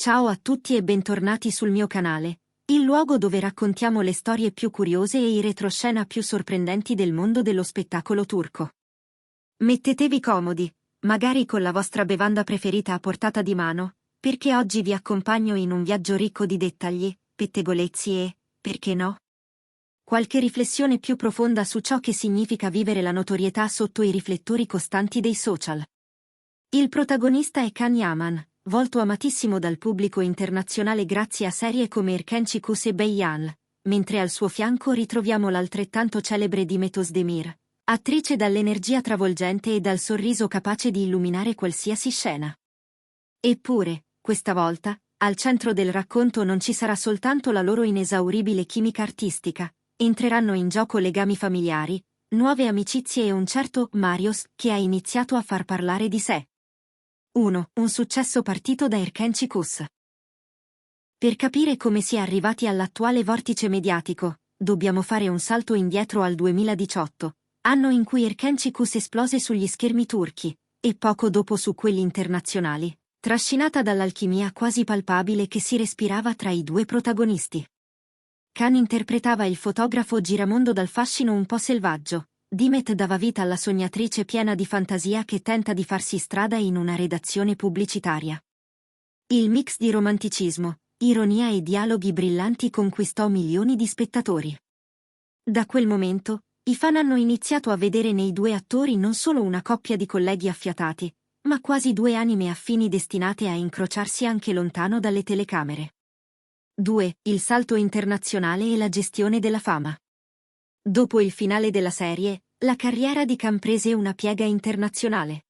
Ciao a tutti e bentornati sul mio canale, il luogo dove raccontiamo le storie più curiose e i retroscena più sorprendenti del mondo dello spettacolo turco. Mettetevi comodi, magari con la vostra bevanda preferita a portata di mano, perché oggi vi accompagno in un viaggio ricco di dettagli, pettegolezzi e, perché no, qualche riflessione più profonda su ciò che significa vivere la notorietà sotto i riflettori costanti dei social. Il protagonista è Can Yaman, volto amatissimo dal pubblico internazionale grazie a serie come Erkenci Kus e Beyan, mentre al suo fianco ritroviamo l'altrettanto celebre Demet Özdemir, attrice dall'energia travolgente e dal sorriso capace di illuminare qualsiasi scena. Eppure, questa volta, al centro del racconto non ci sarà soltanto la loro inesauribile chimica artistica, entreranno in gioco legami familiari, nuove amicizie e un certo Marios che ha iniziato a far parlare di sé. 1. Un successo partito da Erkenci Kus. Per capire come si è arrivati all'attuale vortice mediatico, dobbiamo fare un salto indietro al 2018, anno in cui Erkenci Kus esplose sugli schermi turchi, e poco dopo su quelli internazionali, trascinata dall'alchimia quasi palpabile che si respirava tra i due protagonisti. Can interpretava il fotografo giramondo dal fascino un po' selvaggio. Demet dava vita alla sognatrice piena di fantasia che tenta di farsi strada in una redazione pubblicitaria. Il mix di romanticismo, ironia e dialoghi brillanti conquistò milioni di spettatori. Da quel momento, i fan hanno iniziato a vedere nei due attori non solo una coppia di colleghi affiatati, ma quasi due anime affini destinate a incrociarsi anche lontano dalle telecamere. 2. Il salto internazionale e la gestione della fama. Dopo il finale della serie, la carriera di Can prese una piega internazionale.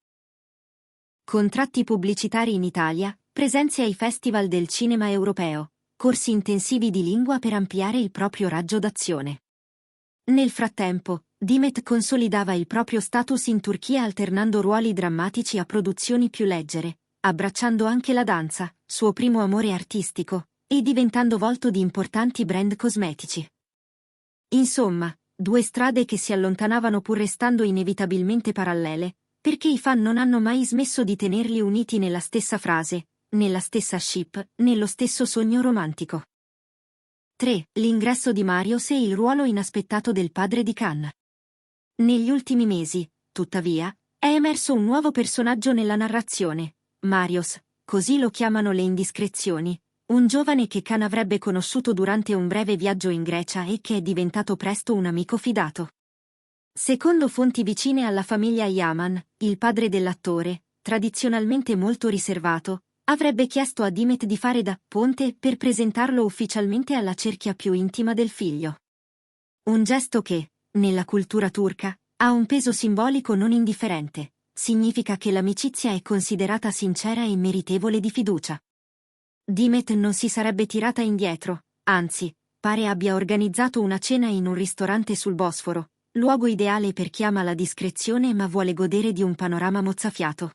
Contratti pubblicitari in Italia, presenze ai festival del cinema europeo, corsi intensivi di lingua per ampliare il proprio raggio d'azione. Nel frattempo, Demet consolidava il proprio status in Turchia alternando ruoli drammatici a produzioni più leggere, abbracciando anche la danza, suo primo amore artistico, e diventando volto di importanti brand cosmetici. Insomma, due strade che si allontanavano pur restando inevitabilmente parallele, perché i fan non hanno mai smesso di tenerli uniti nella stessa frase, nella stessa ship, nello stesso sogno romantico. 3. L'ingresso di Marios e il ruolo inaspettato del padre di Can. Negli ultimi mesi, tuttavia, è emerso un nuovo personaggio nella narrazione, Marios, così lo chiamano le indiscrezioni. Un giovane che Can avrebbe conosciuto durante un breve viaggio in Grecia e che è diventato presto un amico fidato. Secondo fonti vicine alla famiglia Yaman, il padre dell'attore, tradizionalmente molto riservato, avrebbe chiesto a Demet di fare da ponte per presentarlo ufficialmente alla cerchia più intima del figlio. Un gesto che, nella cultura turca, ha un peso simbolico non indifferente, significa che l'amicizia è considerata sincera e meritevole di fiducia. Demet non si sarebbe tirata indietro, anzi, pare abbia organizzato una cena in un ristorante sul Bosforo, luogo ideale per chi ama la discrezione ma vuole godere di un panorama mozzafiato.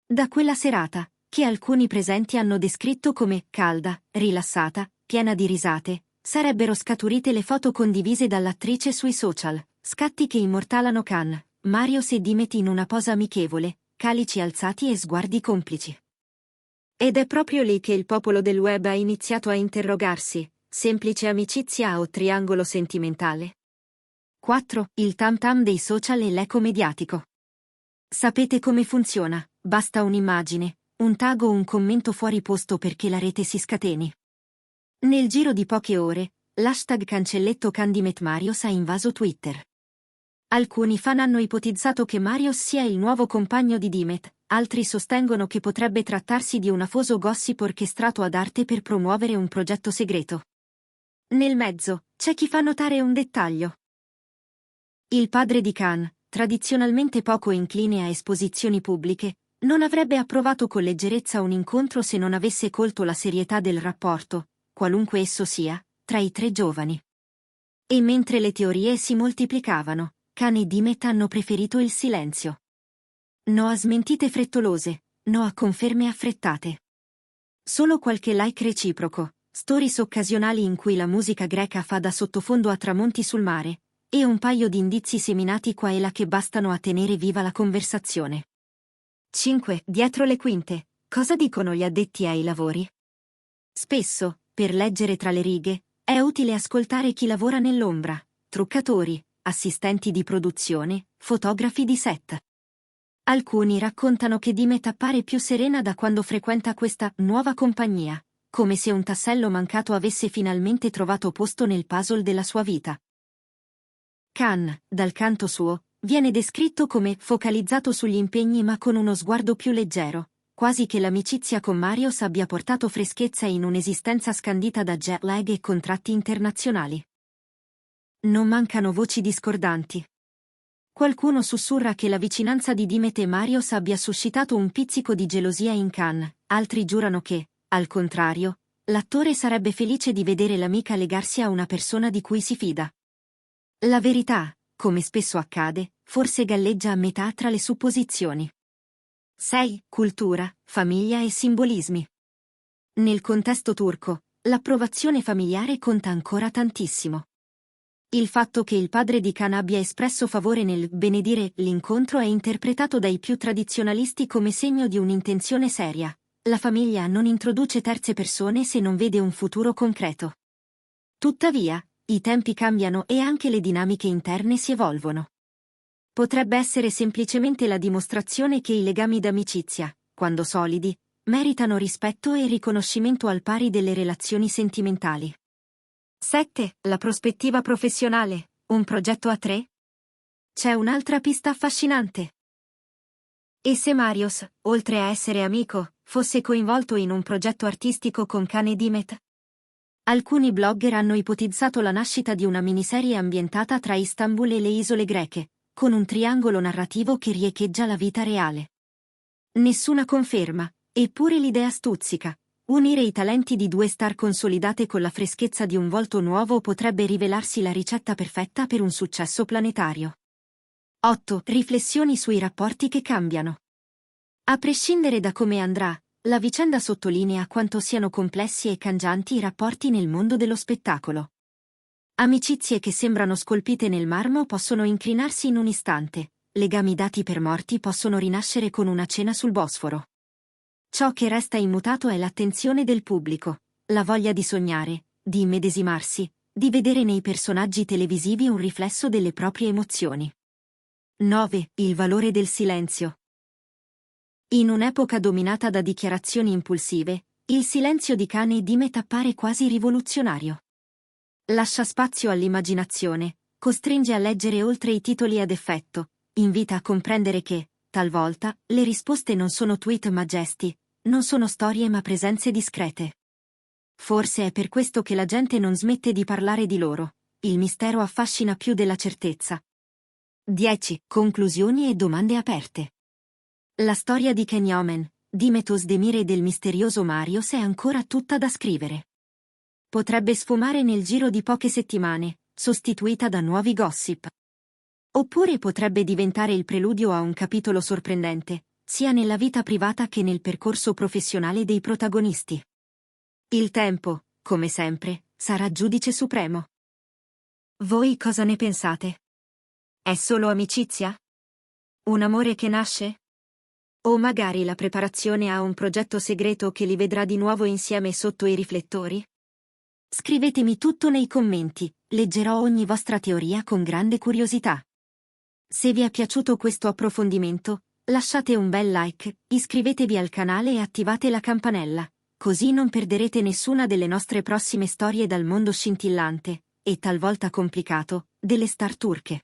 Da quella serata, che alcuni presenti hanno descritto come calda, rilassata, piena di risate, sarebbero scaturite le foto condivise dall'attrice sui social, scatti che immortalano Can, Marios e Demet in una posa amichevole, calici alzati e sguardi complici. Ed è proprio lì che il popolo del web ha iniziato a interrogarsi, semplice amicizia o triangolo sentimentale? 4. Il tam tam dei social e l'eco mediatico. Sapete come funziona, basta un'immagine, un tag o un commento fuori posto perché la rete si scateni. Nel giro di poche ore, l'hashtag cancelletto Can Demet Marios ha invaso Twitter. Alcuni fan hanno ipotizzato che Marios sia il nuovo compagno di Demet, altri sostengono che potrebbe trattarsi di un afoso gossip orchestrato ad arte per promuovere un progetto segreto. Nel mezzo, c'è chi fa notare un dettaglio. Il padre di Can, tradizionalmente poco incline a esposizioni pubbliche, non avrebbe approvato con leggerezza un incontro se non avesse colto la serietà del rapporto, qualunque esso sia, tra i tre giovani. E mentre le teorie si moltiplicavano, Can e Demet hanno preferito il silenzio. No a smentite frettolose, no a conferme affrettate. Solo qualche like reciproco, stories occasionali in cui la musica greca fa da sottofondo a tramonti sul mare, e un paio di indizi seminati qua e là che bastano a tenere viva la conversazione. 5. Dietro le quinte. Cosa dicono gli addetti ai lavori? Spesso, per leggere tra le righe, è utile ascoltare chi lavora nell'ombra: truccatori, assistenti di produzione, fotografi di set. Alcuni raccontano che Dimet appare più serena da quando frequenta questa nuova compagnia, come se un tassello mancato avesse finalmente trovato posto nel puzzle della sua vita. Khan, dal canto suo, viene descritto come focalizzato sugli impegni ma con uno sguardo più leggero, quasi che l'amicizia con Marios abbia portato freschezza in un'esistenza scandita da jet lag e contratti internazionali. Non mancano voci discordanti. Qualcuno sussurra che la vicinanza di Dimet e Marios abbia suscitato un pizzico di gelosia in Khan, altri giurano che, al contrario, l'attore sarebbe felice di vedere l'amica legarsi a una persona di cui si fida. La verità, come spesso accade, forse galleggia a metà tra le supposizioni. 6. Cultura, famiglia e simbolismi. Nel contesto turco, l'approvazione familiare conta ancora tantissimo. Il fatto che il padre di Khan abbia espresso favore nel benedire l'incontro è interpretato dai più tradizionalisti come segno di un'intenzione seria. La famiglia non introduce terze persone se non vede un futuro concreto. Tuttavia, i tempi cambiano e anche le dinamiche interne si evolvono. Potrebbe essere semplicemente la dimostrazione che i legami d'amicizia, quando solidi, meritano rispetto e riconoscimento al pari delle relazioni sentimentali. 7. La prospettiva professionale, un progetto a tre? C'è un'altra pista affascinante. E se Marios, oltre a essere amico, fosse coinvolto in un progetto artistico con Khan e Dimet? Alcuni blogger hanno ipotizzato la nascita di una miniserie ambientata tra Istanbul e le isole greche, con un triangolo narrativo che riecheggia la vita reale. Nessuna conferma, eppure l'idea stuzzica. Unire i talenti di due star consolidate con la freschezza di un volto nuovo potrebbe rivelarsi la ricetta perfetta per un successo planetario. 8. Riflessioni sui rapporti che cambiano. A prescindere da come andrà, la vicenda sottolinea quanto siano complessi e cangianti i rapporti nel mondo dello spettacolo. Amicizie che sembrano scolpite nel marmo possono incrinarsi in un istante, legami dati per morti possono rinascere con una cena sul Bosforo. Ciò che resta immutato è l'attenzione del pubblico, la voglia di sognare, di immedesimarsi, di vedere nei personaggi televisivi un riflesso delle proprie emozioni. 9. Il valore del silenzio. In un'epoca dominata da dichiarazioni impulsive, il silenzio di Khan e Dimet appare quasi rivoluzionario. Lascia spazio all'immaginazione, costringe a leggere oltre i titoli ad effetto, invita a comprendere che, talvolta, le risposte non sono tweet ma gesti, non sono storie ma presenze discrete. Forse è per questo che la gente non smette di parlare di loro. Il mistero affascina più della certezza. 10. Conclusioni e domande aperte. La storia di Ken Yomen, Dimet Özdemir e del misterioso Marios è ancora tutta da scrivere. Potrebbe sfumare nel giro di poche settimane, sostituita da nuovi gossip. Oppure potrebbe diventare il preludio a un capitolo sorprendente, sia nella vita privata che nel percorso professionale dei protagonisti. Il tempo, come sempre, sarà giudice supremo. Voi cosa ne pensate? È solo amicizia? Un amore che nasce? O magari la preparazione a un progetto segreto che li vedrà di nuovo insieme sotto i riflettori? Scrivetemi tutto nei commenti, leggerò ogni vostra teoria con grande curiosità. Se vi è piaciuto questo approfondimento, lasciate un bel like, iscrivetevi al canale e attivate la campanella, così non perderete nessuna delle nostre prossime storie dal mondo scintillante, e talvolta complicato, delle star turche.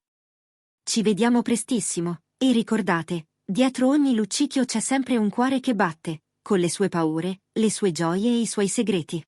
Ci vediamo prestissimo, e ricordate, dietro ogni luccichio c'è sempre un cuore che batte, con le sue paure, le sue gioie e i suoi segreti.